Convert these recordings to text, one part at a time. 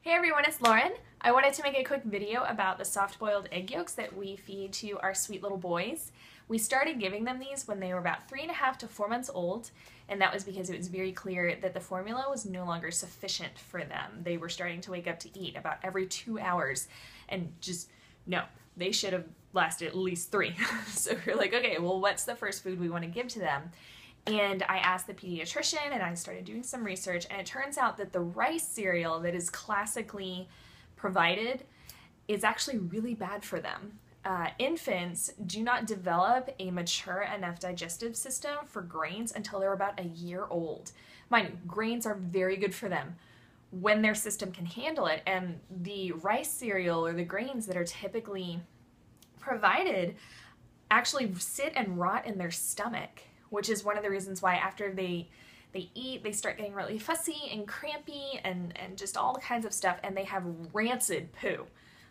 Hey everyone, it's Lauren. I wanted to make a quick video about the soft-boiled egg yolks that we feed to our sweet little boys. We started giving them these when they were about 3.5 to 4 months old, and that was because it was very clear that the formula was no longer sufficient for them. They were starting to wake up to eat about every 2 hours, and just, no, they should have lasted at least 3. So we're like, okay, well, what's the first food we want to give to them? And I asked the pediatrician and I started doing some research, and it turns out that the rice cereal that is classically provided is actually really bad for them. Infants do not develop a mature enough digestive system for grains until they're about a year old. Mind you, grains are very good for them when their system can handle it, and the rice cereal or the grains that are typically provided actually sit and rot in their stomach, which is one of the reasons why after they eat, they start getting really fussy and crampy and just all kinds of stuff, and they have rancid poo,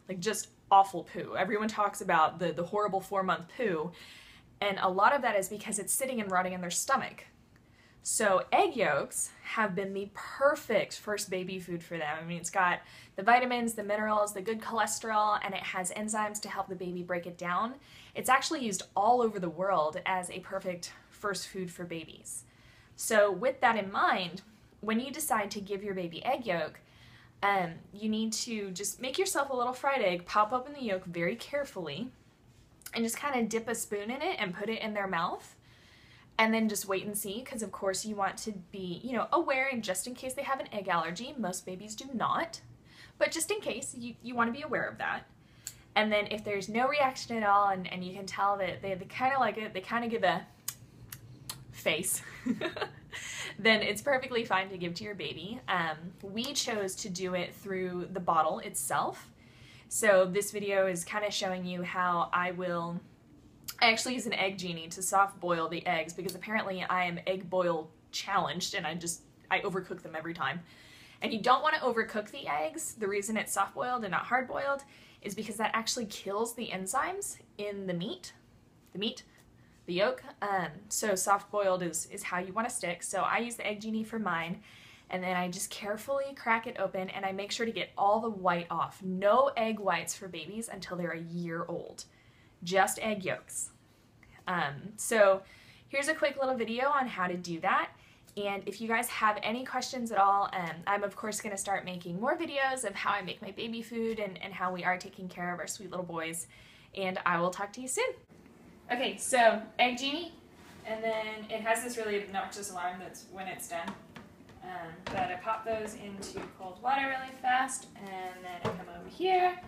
like just awful poo. Everyone talks about the horrible 4-month poo, and a lot of that is because it's sitting and rotting in their stomach. So egg yolks have been the perfect first baby food for them. I mean, it's got the vitamins, the minerals, the good cholesterol, and it has enzymes to help the baby break it down. It's actually used all over the world as a perfect first food for babies. So with that in mind, when you decide to give your baby egg yolk, you need to just make yourself a little fried egg, pop open the yolk very carefully, and just kind of dip a spoon in it and put it in their mouth. And then just wait and see, because of course you want to be, aware, and just in case they have an egg allergy. Most babies do not, but just in case, you want to be aware of that. And then if there's no reaction at all, and you can tell that they kind of like it, they kind of give a face, then it's perfectly fine to give to your baby. We chose to do it through the bottle itself. So this video is kind of showing you how I actually use an egg genie to soft boil the eggs, because apparently I am egg boil challenged and I overcook them every time. And you don't want to overcook the eggs. The reason it's soft boiled and not hard boiled is because that actually kills the enzymes in the yolk. So soft boiled is how you want to stick. So I use the egg genie for mine, and then I just carefully crack it open and I make sure to get all the white off. No egg whites for babies until they're a year old. Just egg yolks. So here's a quick little video on how to do that. And if you guys have any questions at all, I'm of course going to start making more videos of how I make my baby food and how we are taking care of our sweet little boys. And I will talk to you soon. Okay, so egg genie, and then it has this really obnoxious alarm that's when it's done. But I pop those into cold water really fast, and then I come over here,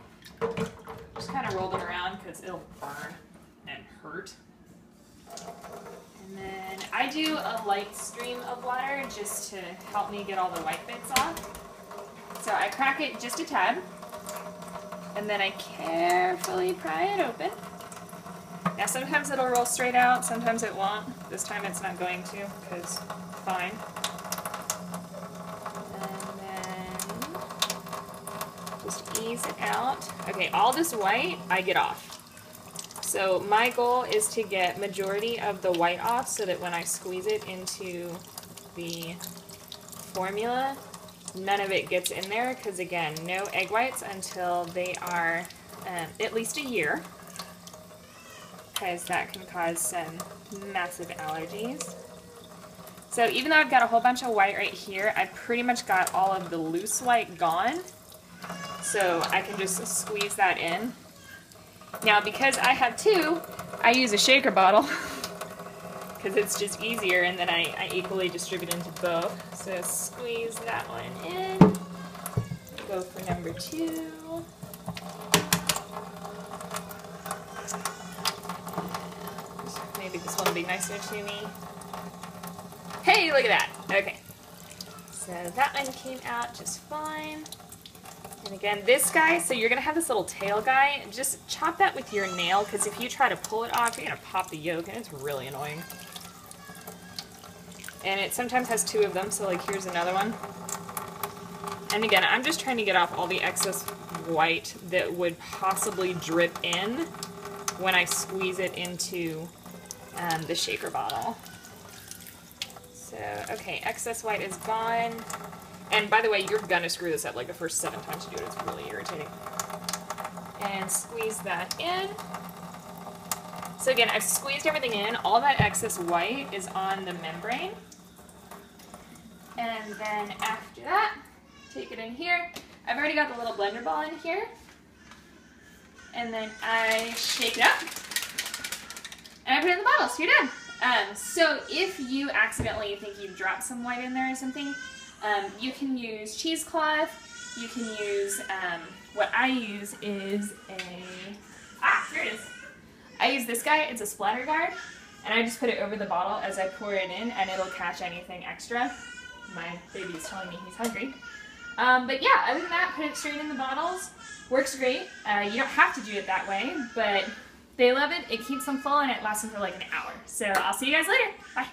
just kind of roll them around because it'll burn and hurt. And then I do a light stream of water just to help me get all the white bits off. So I crack it just a tad, and then I carefully pry it open. Now sometimes it'll roll straight out, sometimes it won't. This time it's not going to, because fine. And then just ease it out. Okay, all this white I get off. So my goal is to get majority of the white off so that when I squeeze it into the formula, none of it gets in there, because again, no egg whites until they are at least a year, because that can cause some massive allergies. So even though I've got a whole bunch of white right here, I pretty much got all of the loose white gone, so I can just squeeze that in. Now because I have two, I use a shaker bottle because it's just easier, and then I equally distribute into both. So squeeze that one in, go for number 2. Maybe this one will be nicer to me. Hey, look at that. Okay. So that one came out just fine. And again, this guy, so you're going to have this little tail guy. Just chop that with your nail, because if you try to pull it off, you're going to pop the yolk, and it's really annoying. And it sometimes has 2 of them, so like here's another one. And again, I'm just trying to get off all the excess white that would possibly drip in when I squeeze it into the shaker bottle. So, okay, excess white is gone. And by the way, you're gonna screw this up like the first 7 times you do it. It's really irritating. And squeeze that in. So again, I've squeezed everything in. All that excess white is on the membrane. And then after that, take it in here. I've already got the little blender ball in here. And then I shake it up. And I put it in the bottle, so you're done. So if you accidentally think you've dropped some white in there or something, you can use cheesecloth. You can use, what I use is here it is. I use this guy, it's a splatter guard, and I just put it over the bottle as I pour it in, and it'll catch anything extra. My baby is telling me he's hungry. But yeah, other than that, put it straight in the bottles. Works great. You don't have to do it that way, but they love it. It keeps them full, and it lasts them for like an hour. So I'll see you guys later. Bye.